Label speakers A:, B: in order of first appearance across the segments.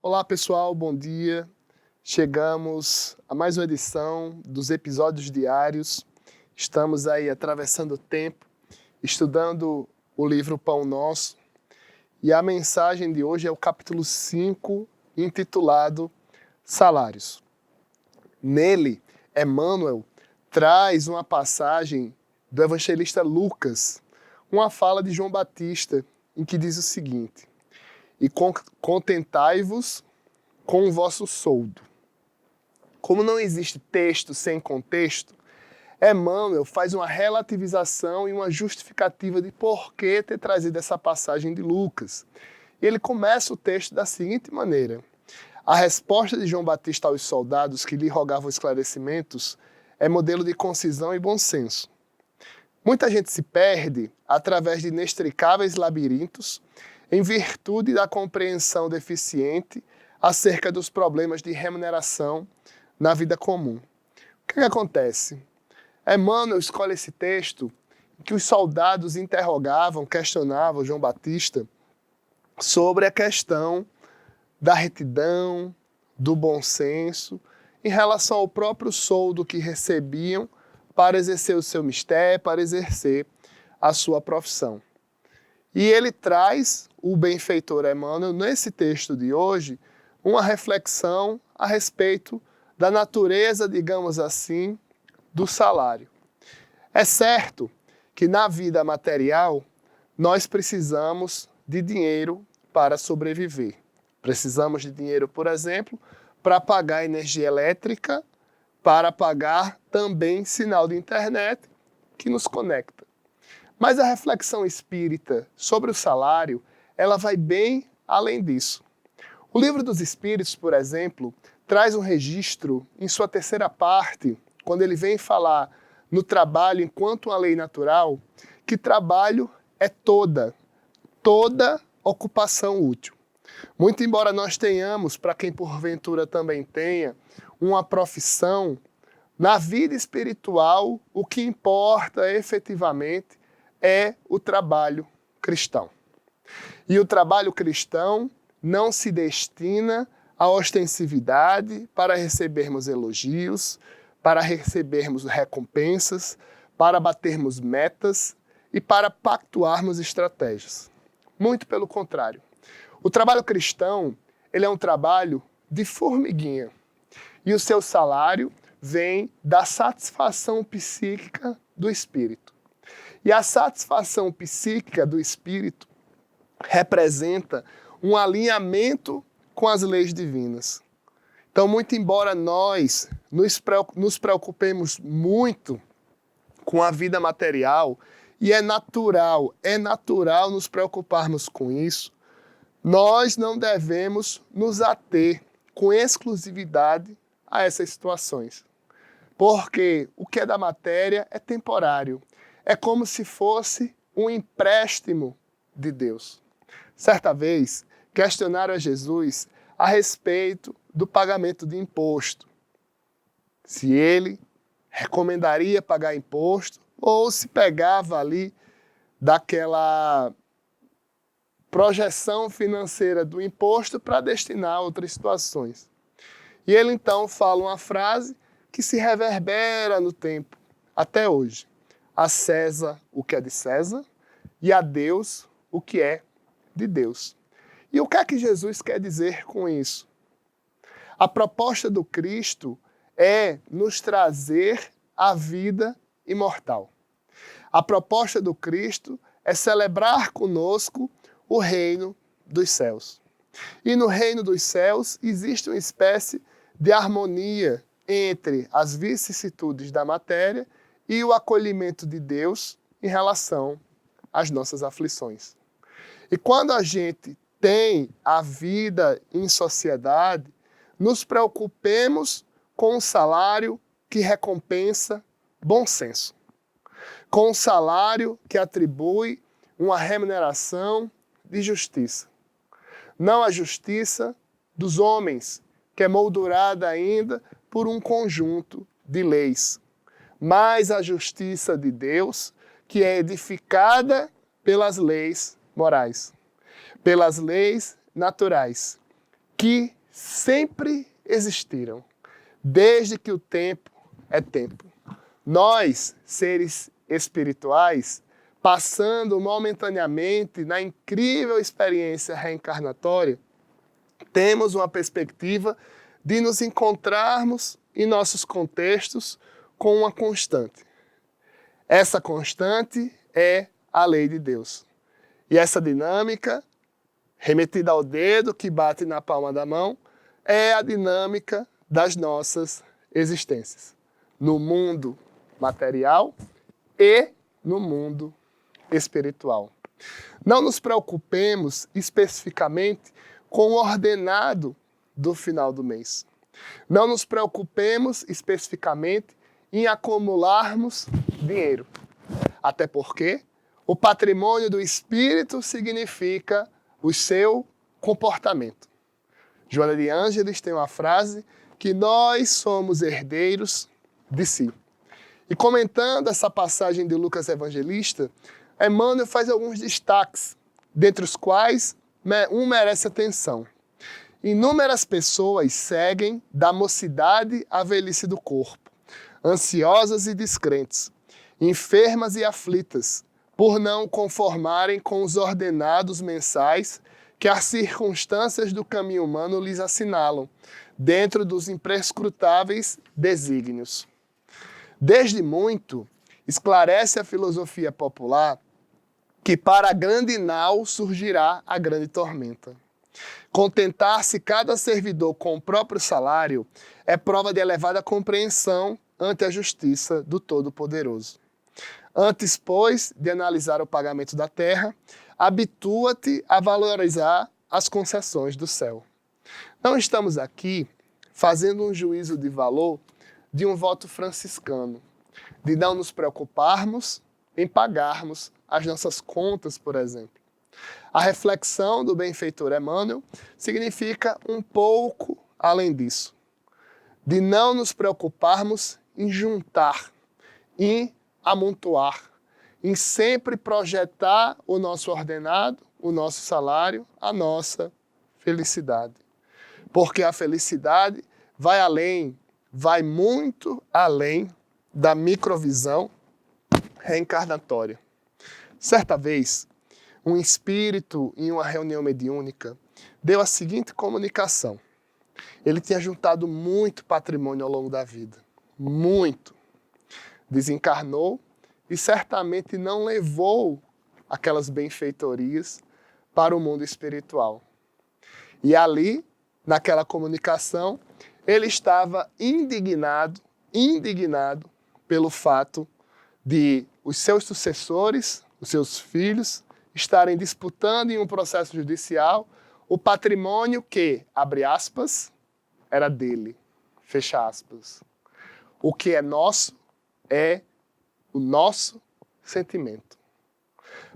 A: Olá pessoal, bom dia. Chegamos a mais uma edição dos episódios diários. Estamos aí atravessando o tempo, estudando o livro Pão Nosso. E a mensagem de hoje é o capítulo 5, intitulado Salários. Nele, Emmanuel traz uma passagem do evangelista Lucas, uma fala de João Batista, em que diz o seguinte: e contentai-vos com o vosso soldo. Como não existe texto sem contexto, Emmanuel faz uma relativização e uma justificativa de por que ter trazido essa passagem de Lucas. E ele começa o texto da seguinte maneira: a resposta de João Batista aos soldados que lhe rogavam esclarecimentos é modelo de concisão e bom senso. Muita gente se perde através de inextricáveis labirintos em virtude da compreensão deficiente acerca dos problemas de remuneração na vida comum. O que acontece? Emmanuel escolhe esse texto em que os soldados interrogavam, questionavam João Batista sobre a questão da retidão, do bom senso, em relação ao próprio soldo que recebiam para exercer o seu mistério, para exercer a sua profissão. E ele traz, o benfeitor Emmanuel, nesse texto de hoje, uma reflexão a respeito da natureza, digamos assim, do salário. É certo que na vida material nós precisamos de dinheiro para sobreviver. Precisamos de dinheiro, por exemplo, para pagar energia elétrica, para pagar também sinal de internet que nos conecta. Mas a reflexão espírita sobre o salário, ela vai bem além disso. O Livro dos Espíritos, por exemplo, traz um registro em sua terceira parte, quando ele vem falar no trabalho enquanto uma lei natural, que trabalho é toda ocupação útil. Muito embora nós tenhamos, para quem porventura também tenha, uma profissão, na vida espiritual o que importa efetivamente é o trabalho cristão. E o trabalho cristão não se destina à ostensividade para recebermos elogios, para recebermos recompensas, para batermos metas e para pactuarmos estratégias. Muito pelo contrário. O trabalho cristão, ele é um trabalho de formiguinha. E o seu salário vem da satisfação psíquica do espírito. E a satisfação psíquica do espírito representa um alinhamento com as leis divinas. Então, muito embora nós nos preocupemos muito com a vida material, e é natural nos preocuparmos com isso, nós não devemos nos ater com exclusividade a essas situações. Porque o que é da matéria é temporário. É como se fosse um empréstimo de Deus. Certa vez, questionaram a Jesus a respeito do pagamento de imposto. Se ele recomendaria pagar imposto ou se pegava ali daquela projeção financeira do imposto para destinar a outras situações. E ele então fala uma frase que se reverbera no tempo, até hoje. A César o que é de César e a Deus o que é de Deus. E o que é que Jesus quer dizer com isso? A proposta do Cristo é nos trazer a vida imortal. A proposta do Cristo é celebrar conosco o reino dos céus. E no reino dos céus existe uma espécie de harmonia entre as vicissitudes da matéria e o acolhimento de Deus em relação às nossas aflições. E quando a gente tem a vida em sociedade, nos preocupemos com um salário que recompensa bom senso, com um salário que atribui uma remuneração de justiça. Não a justiça dos homens, que é moldurada ainda por um conjunto de leis, mas a justiça de Deus, que é edificada pelas leis morais, pelas leis naturais, que sempre existiram, desde que o tempo é tempo. Nós, seres espirituais, passando momentaneamente na incrível experiência reencarnatória, temos uma perspectiva de nos encontrarmos em nossos contextos com uma constante. Essa constante é a lei de Deus. E essa dinâmica, remetida ao dedo que bate na palma da mão, é a dinâmica das nossas existências, no mundo material e no mundo espiritual. Não nos preocupemos especificamente com o ordenado do final do mês. Não nos preocupemos especificamente em acumularmos dinheiro. Até porque o patrimônio do espírito significa o seu comportamento. Joana de Ângeles tem uma frase que nós somos herdeiros de si. E comentando essa passagem de Lucas Evangelista, Emmanuel faz alguns destaques, dentre os quais um merece atenção. Inúmeras pessoas seguem da mocidade à velhice do corpo, ansiosas e descrentes, enfermas e aflitas, por não conformarem com os ordenados mensais que as circunstâncias do caminho humano lhes assinalam, dentro dos imprescrutáveis desígnios. Desde muito, esclarece a filosofia popular que para a grande nau surgirá a grande tormenta. Contentar-se cada servidor com o próprio salário é prova de elevada compreensão ante a justiça do Todo-Poderoso. Antes, pois, de analisar o pagamento da terra, habitua-te a valorizar as concessões do céu. Não estamos aqui fazendo um juízo de valor de um voto franciscano, de não nos preocuparmos em pagarmos as nossas contas, por exemplo. A reflexão do benfeitor Emmanuel significa um pouco além disso, de não nos preocuparmos em juntar, em amontoar, em sempre projetar o nosso ordenado, o nosso salário, a nossa felicidade. Porque a felicidade vai além, vai muito além da microvisão reencarnatória. Certa vez, um espírito, em uma reunião mediúnica, deu a seguinte comunicação. Ele tinha juntado muito patrimônio ao longo da vida. Muito. Desencarnou e certamente não levou aquelas benfeitorias para o mundo espiritual. E ali, naquela comunicação, ele estava indignado pelo fato de os seus sucessores, os seus filhos, estarem disputando em um processo judicial o patrimônio que, abre aspas, era dele, fecha aspas. O que é nosso é o nosso sentimento.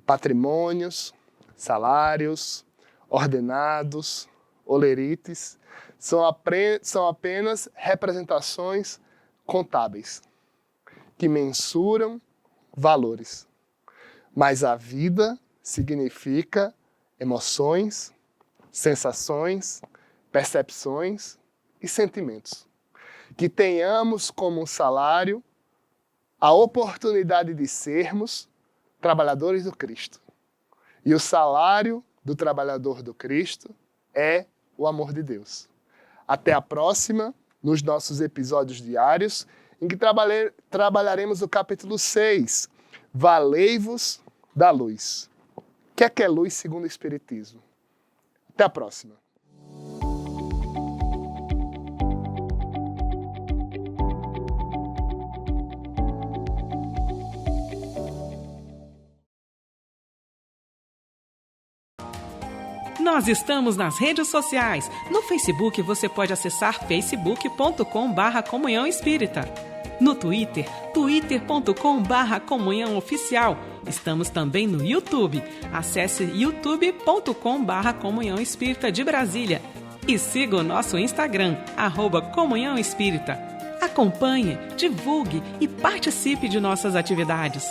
A: Patrimônios, salários, ordenados, olerites, são apenas representações contábeis que mensuram valores. Mas a vida significa emoções, sensações, percepções e sentimentos. Que tenhamos como salário a oportunidade de sermos trabalhadores do Cristo. E o salário do trabalhador do Cristo é o amor de Deus. Até a próxima, nos nossos episódios diários, em que trabalharemos o capítulo 6, Valei-vos da luz. O que é luz segundo o Espiritismo? Até a próxima.
B: Nós estamos nas redes sociais. No Facebook você pode acessar facebook.com/Comunhão Espírita. No Twitter, twitter.com/Comunhão Oficial. Estamos também no YouTube. Acesse youtube.com/Comunhão Espírita de Brasília. E siga o nosso Instagram, @Comunhão Espírita. Acompanhe, divulgue e participe de nossas atividades.